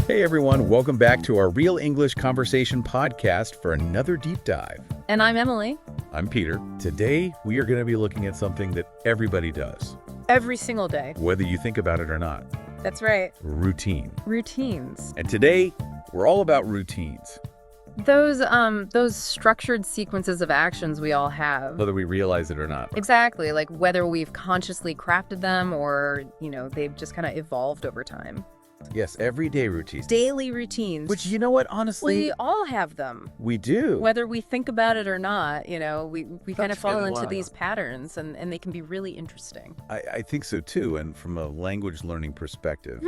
Hey everyone, welcome back to our Real English Conversation podcast for another deep dive. And I'm Emily. I'm Peter. Today, we are going to be looking at something that everybody does, Every single day. whether you think about it or not. That's right. Routine. Routines. And today, we're all about routines, Those structured sequences of actions we all have. whether we realize it or not. Exactly. Like whether we've consciously crafted them or, they've just kind of evolved over time. Yes, everyday routines. Daily routines. Which, you know what, honestly, we all have them. we do. Whether we think about it or not, we kind of fall into lot. these patterns and they can be really interesting. I think so too. And from a language learning perspective,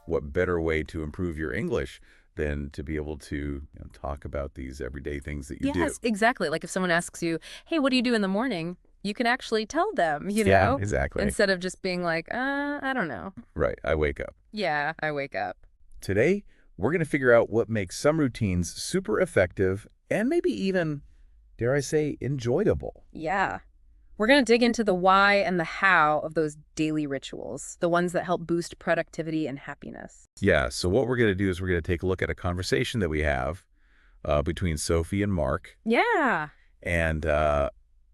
what better way to improve your English than to be able to talk about these everyday things that you do. Yes, exactly. Like if someone asks you, hey, what do you do in the morning? You can actually tell them, Yeah, exactly. Instead of just being like, I don't know. Right. I wake up. Yeah, I wake up. Today, we're going to figure out what makes some routines super effective and maybe even, dare I say, enjoyable. Yeah. We're going to dig into the why and the how of those daily rituals, the ones that help boost productivity and happiness. Yeah. So what we're going to do is we're going to take a look at a conversation that we have between Sophie and Mark. Yeah. And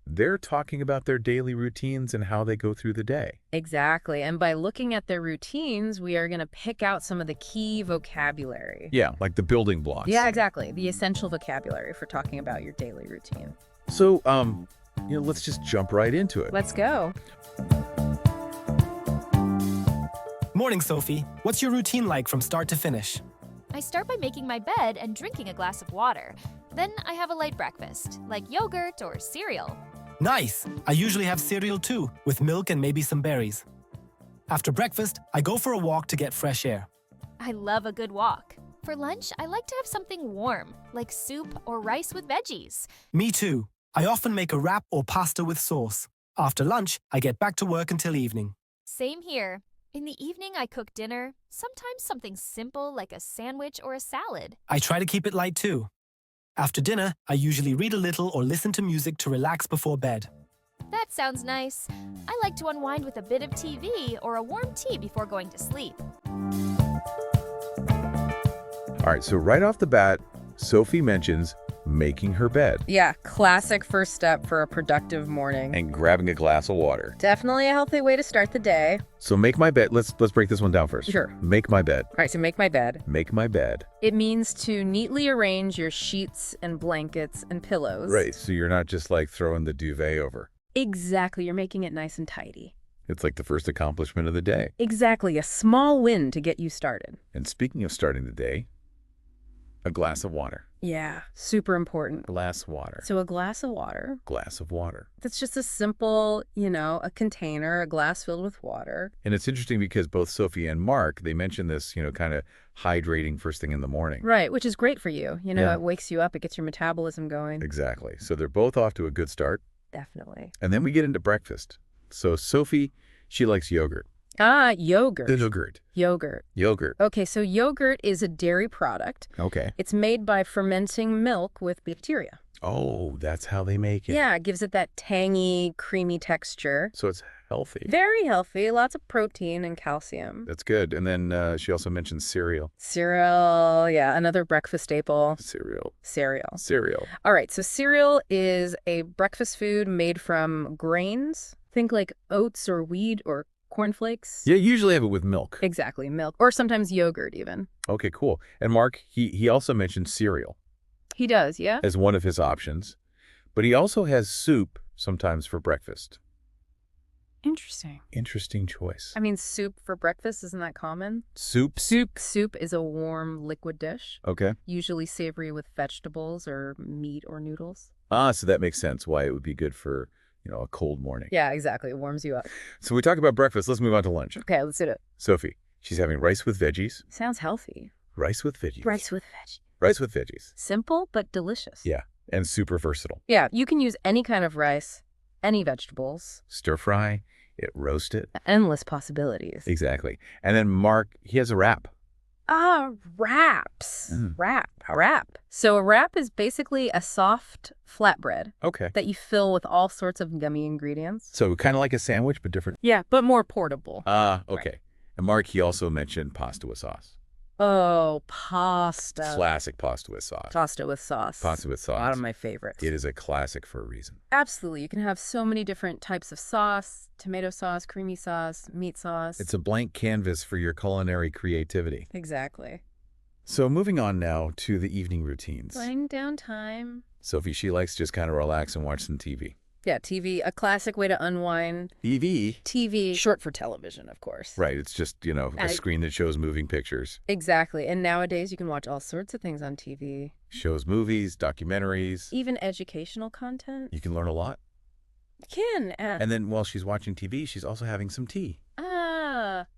they're talking about their daily routines and how they go through the day. Exactly. And by looking at their routines, we are going to pick out some of the key vocabulary. Yeah, like the building blocks. Yeah, exactly. The essential vocabulary for talking about your daily routine. So, let's just jump right into it. Let's go. Morning, Sophie. What's your routine like from start to finish? I start by making my bed and drinking a glass of water. Then I have a light breakfast, like yogurt or cereal. Nice! I usually have cereal too, with milk and maybe some berries. After breakfast, I go for a walk to get fresh air. I love a good walk. For lunch, I like to have something warm, like soup or rice with veggies. Me too. I often make a wrap or pasta with sauce. After lunch, I get back to work until evening. Same here. In the evening, I cook dinner, sometimes something simple like a sandwich or a salad. I try to keep it light too. After dinner, I usually read a little or listen to music to relax before bed. That sounds nice. I like to unwind with a bit of TV or a warm tea before going to sleep. All right, so right off the bat, Sophie mentions making her bed Yeah, classic first step for a productive morning. and grabbing a glass of water. Definitely a healthy way to start the day. So make my bed. Let's break this one down first. Sure. Make my bed. All right, so make my bed. Make my bed. It means to neatly arrange your sheets and blankets and pillows. Right, so you're not just like throwing the duvet over. Exactly, you're making it nice and tidy. It's like the first accomplishment of the day. Exactly, a small win to get you started. And speaking of starting the day, a glass of water. Yeah, super important. Glass of water. So a glass of water, Glass of water. that's just a simple, a container, a glass filled with water. And it's interesting because both Sophie and Mark, they mention this, kind of hydrating first thing in the morning. Right, which is great for you. Yeah. It wakes you up, it gets your metabolism going. Exactly. So they're both off to a good start. Definitely. And then we get into breakfast. So Sophie, she likes yogurt. Yogurt. Yogurt. Yogurt. Yogurt. Okay, so yogurt is a dairy product. Okay. It's made by fermenting milk with bacteria. Oh, that's how they make it. Yeah, it gives it that tangy, creamy texture. So it's healthy. Very healthy, lots of protein and calcium. That's good. And then she also mentioned cereal. Cereal, yeah, another breakfast staple. Cereal. Cereal. All right, so cereal is a breakfast food made from grains. Think like oats or wheat or cornflakes. Yeah, you usually have it with milk. Exactly, milk. Or sometimes yogurt even. Okay, cool. And Mark, he also mentioned cereal He does, yeah? as one of his options. But he also has soup sometimes for breakfast. Interesting. Interesting choice. I mean, soup for breakfast, isn't that common? Soup? Soup is a warm liquid dish, Okay. usually savory with vegetables or meat or noodles. So that makes sense why it would be good for, a cold morning. Yeah, exactly. It warms you up. So we talked about breakfast. Let's move on to lunch. Okay, let's do it. Sophie, she's having rice with veggies. Sounds healthy. Rice with veggies. Rice with veggies. Rice with veggies. Simple, but delicious. Yeah, and super versatile. Yeah, you can use any kind of rice, any vegetables. Stir fry it, roast it. Endless possibilities. Exactly. And then Mark, he has a wrap. Wraps. Mm. Wrap. So a wrap is basically a soft flatbread Okay. that you fill with all sorts of gummy ingredients. So kind of like a sandwich, but different. Yeah, but more portable. Okay. And Mark, he also mentioned pasta with sauce. Oh, pasta. Classic pasta with sauce. Pasta with sauce. Pasta with sauce. One of my favorites. It is a classic for a reason. Absolutely. You can have so many different types of sauce: tomato sauce, creamy sauce, meat sauce. It's a blank canvas for your culinary creativity. Exactly. So moving on now to the evening routines. Lying down time. Sophie, she likes to just kind of relax and watch some TV. Yeah, TV, a classic way to unwind. TV? TV, short for television, of course. Right, it's just, a screen that shows moving pictures. Exactly. And nowadays you can watch all sorts of things on TV. Shows movies, documentaries. Even educational content. You can learn a lot. You can. And then while she's watching TV, she's also having some tea.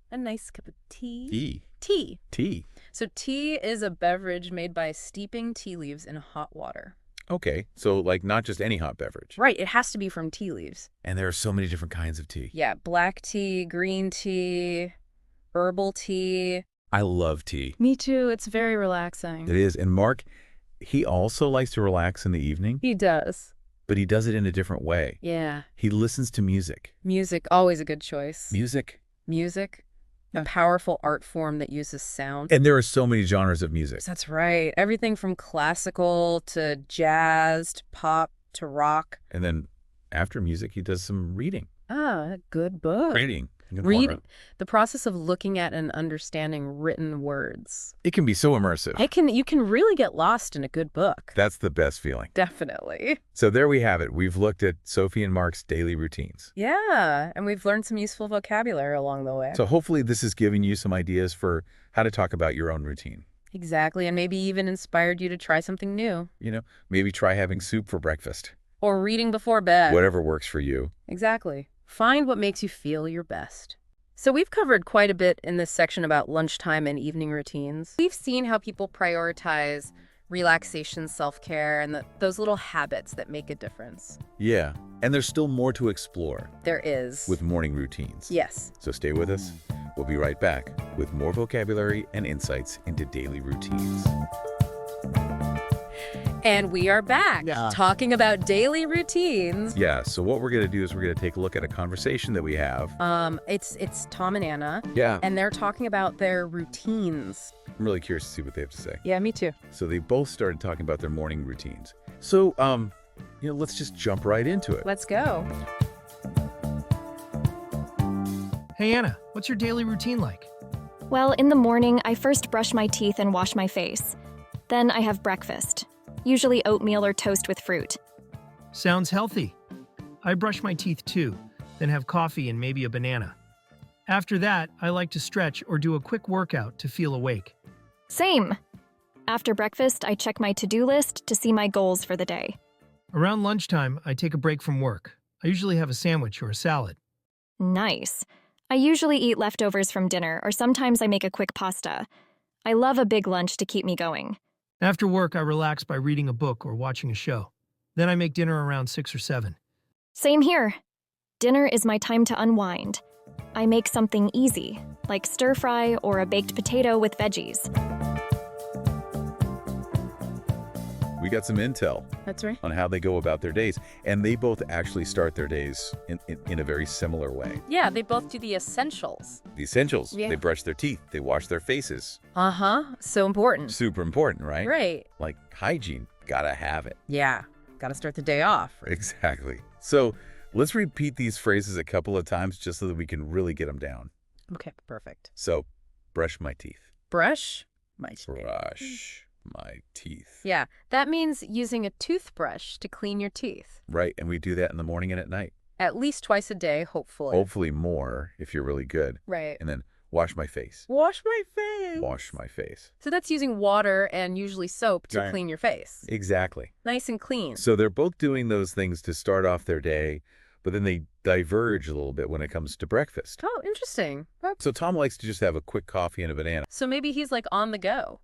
A nice cup of tea. Tea. So tea is a beverage made by steeping tea leaves in hot water. Okay, so like not just any hot beverage. Right, it has to be from tea leaves. And there are so many different kinds of tea. Yeah, black tea, green tea, herbal tea. I love tea. Me too, it's very relaxing. It is. And Mark, he also likes to relax in the evening, He does. but he does it in a different way. Yeah. He listens to music. Music, always a good choice. Music. A powerful art form that uses sound. And there are so many genres of music. That's right. Everything from classical to jazz to pop to rock. And then after music, he does some reading. A good book. Reading. Reading. The process of looking at and understanding written words. It can be so immersive. You can really get lost in a good book. That's the best feeling. Definitely. So there we have it. We've looked at Sophie and Mark's daily routines. Yeah, and we've learned some useful vocabulary along the way. So hopefully this is giving you some ideas for how to talk about your own routine. Exactly, and maybe even inspired you to try something new. Maybe try having soup for breakfast. Or reading before bed. Whatever works for you. Exactly. Find what makes you feel your best. So we've covered quite a bit in this section about lunchtime and evening routines. We've seen how people prioritize relaxation, self-care, and those little habits that make a difference. Yeah, and there's still more to explore There is. with morning routines. Yes. So stay with us. We'll be right back with more vocabulary and insights into daily routines. And we are back talking about daily routines. Yeah, so what we're going to do is we're going to take a look at a conversation that we have. It's Tom and Anna. Yeah. And they're talking about their routines. I'm really curious to see what they have to say. Yeah, me too. So they both started talking about their morning routines. So, let's just jump right into it. Let's go. Hey Anna, what's your daily routine like? Well, in the morning, I first brush my teeth and wash my face. Then I have breakfast, usually oatmeal or toast with fruit. Sounds healthy. I brush my teeth too, then have coffee and maybe a banana. After that, I like to stretch or do a quick workout to feel awake. Same. After breakfast, I check my to-do list to see my goals for the day. Around lunchtime, I take a break from work. I usually have a sandwich or a salad. Nice. I usually eat leftovers from dinner, or sometimes I make a quick pasta. I love a big lunch to keep me going. After work, I relax by reading a book or watching a show. Then I make dinner around 6 or 7. Same here. Dinner is my time to unwind. I make something easy, like stir-fry or a baked potato with veggies. We got some intel That's right. on how they go about their days, and they both actually start their days in a very similar way. Yeah, they both do the essentials. The essentials. Yeah. They brush their teeth. They wash their faces. So important. Super important, right? Right. Like hygiene. Gotta have it. Yeah. Got to start the day off. Exactly. So let's repeat these phrases a couple of times just so that we can really get them down. Okay, perfect. So, brush my teeth. Brush my teeth. Brush my teeth. Yeah, that means using a toothbrush to clean your teeth. Right, and we do that in the morning and at night. At least twice a day, hopefully. Hopefully more if you're really good. Right. And then wash my face. Wash my face. Wash my face. So that's using water and usually soap to Right. clean your face. Exactly. Nice and clean. So they're both doing those things to start off their day, but then they diverge a little bit when it comes to breakfast. Oh, interesting. So Tom likes to just have a quick coffee and a banana. So maybe he's like on the go.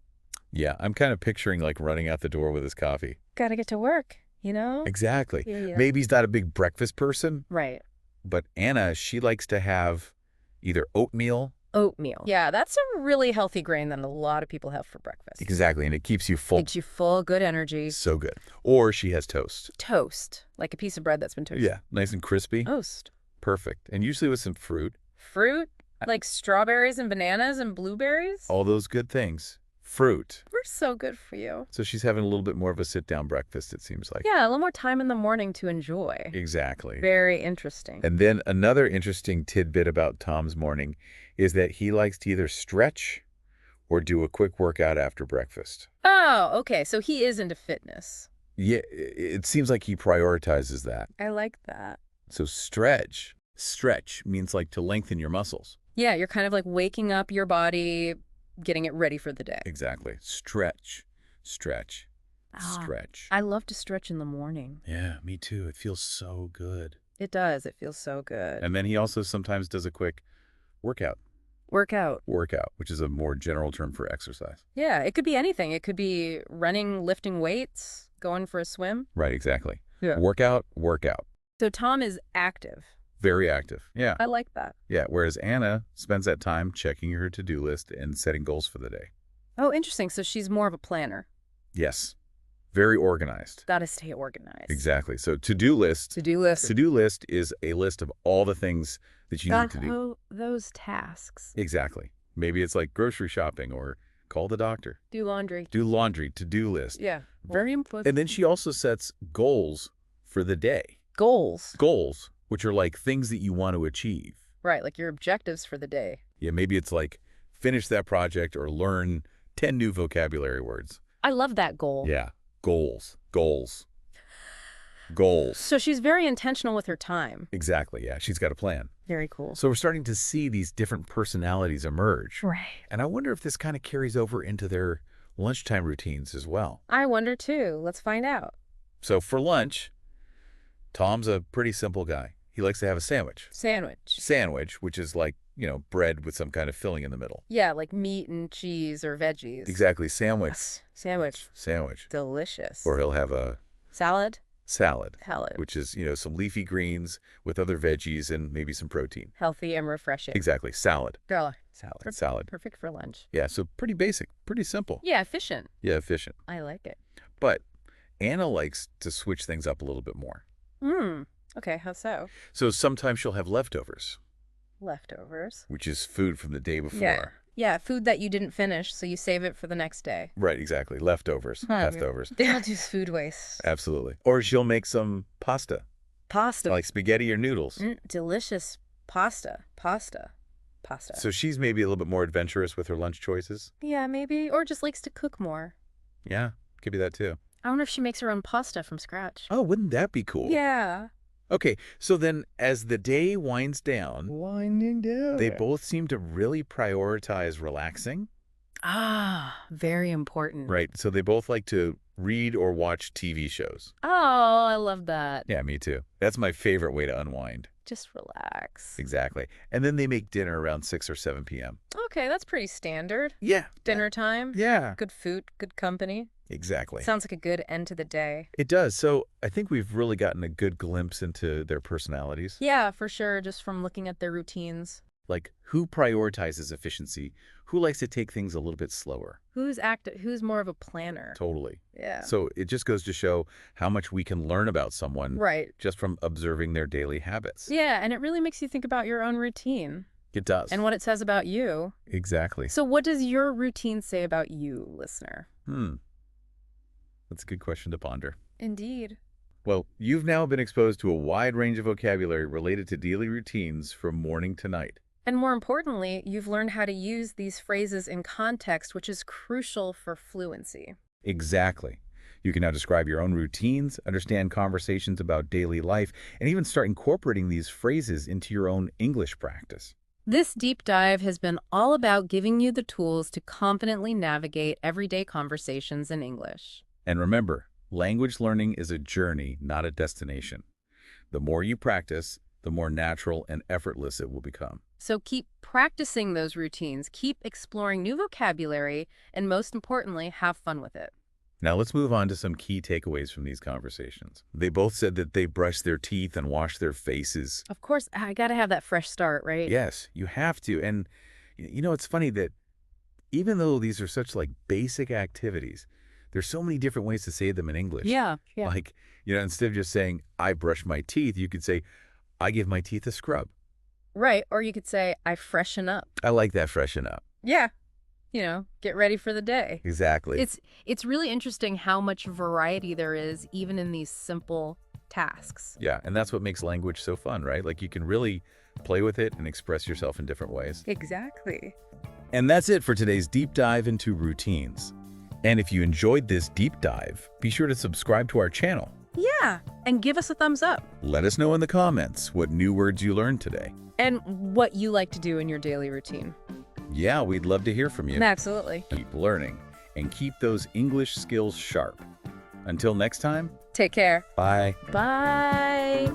Yeah, I'm kind of picturing like running out the door with his coffee. Gotta get to work, you know? Exactly. Yeah. Maybe he's not a big breakfast person, Right. but Anna, she likes to have either oatmeal. Oatmeal. Yeah, that's a really healthy grain that a lot of people have for breakfast. Exactly, and it keeps you full. Makes you full, good energy. So good. Or she has toast. Toast, like a piece of bread that's been toasted. Yeah, nice and crispy. Toast. Perfect. And usually with some fruit. Fruit. Like strawberries and bananas and blueberries? All those good things. Fruit. We're so good for you. So she's having a little bit more of a sit-down breakfast, it seems like. Yeah, a little more time in the morning to enjoy. Exactly. Very interesting. And then another interesting tidbit about Tom's morning is that he likes to either stretch or do a quick workout after breakfast. Oh, okay. So he is into fitness. Yeah, it seems like he prioritizes that. I like that. So stretch. Stretch means like to lengthen your muscles. Yeah, you're kind of like waking up your body, getting it ready for the day. Exactly. Stretch. Stretch. Stretch. I love to stretch in the morning. Yeah, me too. It feels so good. It does. It feels so good. And then he also sometimes does a quick workout. Workout. Workout, which is a more general term for exercise. Yeah, it could be anything. It could be running, lifting weights, going for a swim. Right, exactly. Yeah. Workout, workout. So Tom is active. Very active. Yeah. I like that. Yeah, whereas Anna spends that time checking her to-do list and setting goals for the day. Oh, interesting. So she's more of a planner. Yes. Very organized. Gotta stay organized. Exactly. So to-do list. To-do list. To-do list is a list of all the things that you need to do. Those tasks. Exactly. Maybe it's like grocery shopping or call the doctor. Do laundry. Do laundry, to-do list. Yeah. Very important. And then she also sets goals for the day. Goals. Goals, which are like things that you want to achieve. Right, like your objectives for the day. Yeah, maybe it's like finish that project or learn 10 new vocabulary words. I love that goal. Yeah, goals, goals, goals. So she's very intentional with her time. Exactly, yeah. She's got a plan. Very cool. So we're starting to see these different personalities emerge. Right. And I wonder if this kind of carries over into their lunchtime routines as well. I wonder too. Let's find out. So for lunch, Tom's a pretty simple guy. He likes to have a sandwich. Sandwich. Sandwich, which is like, bread with some kind of filling in the middle. Yeah, like meat and cheese or veggies. Exactly, sandwich. Yes. Sandwich. Sandwich. Delicious. Or he'll have a salad. Salad. Salad. Which is, some leafy greens with other veggies and maybe some protein. Healthy and refreshing. Exactly, salad. Girl. Salad. Salad. Perfect for lunch. Yeah, so pretty basic, pretty simple. Yeah, efficient. Yeah, efficient. I like it. But Anna likes to switch things up a little bit more. Okay, how so? So sometimes she'll have leftovers. Leftovers. Which is food from the day before. Yeah. Yeah, food that you didn't finish, so you save it for the next day. Right, exactly. Leftovers. Leftovers. They don't do food waste. Absolutely. Or she'll make some pasta. Pasta. Like spaghetti or noodles. Delicious pasta. Pasta. So she's maybe a little bit more adventurous with her lunch choices. Yeah, maybe. Or just likes to cook more. Yeah, could be that too. I wonder if she makes her own pasta from scratch. Oh, wouldn't that be cool? Yeah. Okay, so then as the day winds down, they both seem to really prioritize relaxing. Ah, very important. Right, so they both like to read or watch TV shows. Oh, I love that. Yeah, me too. That's my favorite way to unwind. Just relax. Exactly. And then they make dinner around 6 or 7 p.m. Okay, that's pretty standard. Yeah. Dinner time. Yeah. Good food, good company. Exactly. Sounds like a good end to the day. It does. So I think we've really gotten a good glimpse into their personalities. Yeah, for sure, just from looking at their routines. Like who prioritizes efficiency, who likes to take things a little bit slower. Who's more of a planner? Totally. Yeah. So it just goes to show how much we can learn about someone just from observing their daily habits. Yeah, and it really makes you think about your own routine. It does. And what it says about you. Exactly. So what does your routine say about you, listener? That's a good question to ponder. Indeed. Well, you've now been exposed to a wide range of vocabulary related to daily routines from morning to night. And more importantly, you've learned how to use these phrases in context, which is crucial for fluency. Exactly. You can now describe your own routines, understand conversations about daily life, and even start incorporating these phrases into your own English practice. This deep dive has been all about giving you the tools to confidently navigate everyday conversations in English. And remember, language learning is a journey, not a destination. The more you practice, the more natural and effortless it will become. So keep practicing those routines, keep exploring new vocabulary, and most importantly, have fun with it. Now let's move on to some key takeaways from these conversations. They both said that they brush their teeth and wash their faces. Of course, I gotta have that fresh start, right? Yes, you have to. And it's funny that even though these are such like basic activities, there's so many different ways to say them in English. Yeah. Like, instead of just saying, I brush my teeth, you could say, I give my teeth a scrub. Right, or you could say, I freshen up. I like that, freshen up. Yeah, get ready for the day. Exactly. It's really interesting how much variety there is even in these simple tasks. Yeah, and that's what makes language so fun, right? Like you can really play with it and express yourself in different ways. Exactly. And that's it for today's deep dive into routines. And if you enjoyed this deep dive, be sure to subscribe to our channel. Yeah, and give us a thumbs up. Let us know in the comments what new words you learned today. And what you like to do in your daily routine. Yeah, we'd love to hear from you. Absolutely. Keep learning and keep those English skills sharp. Until next time, Take care. bye. Bye.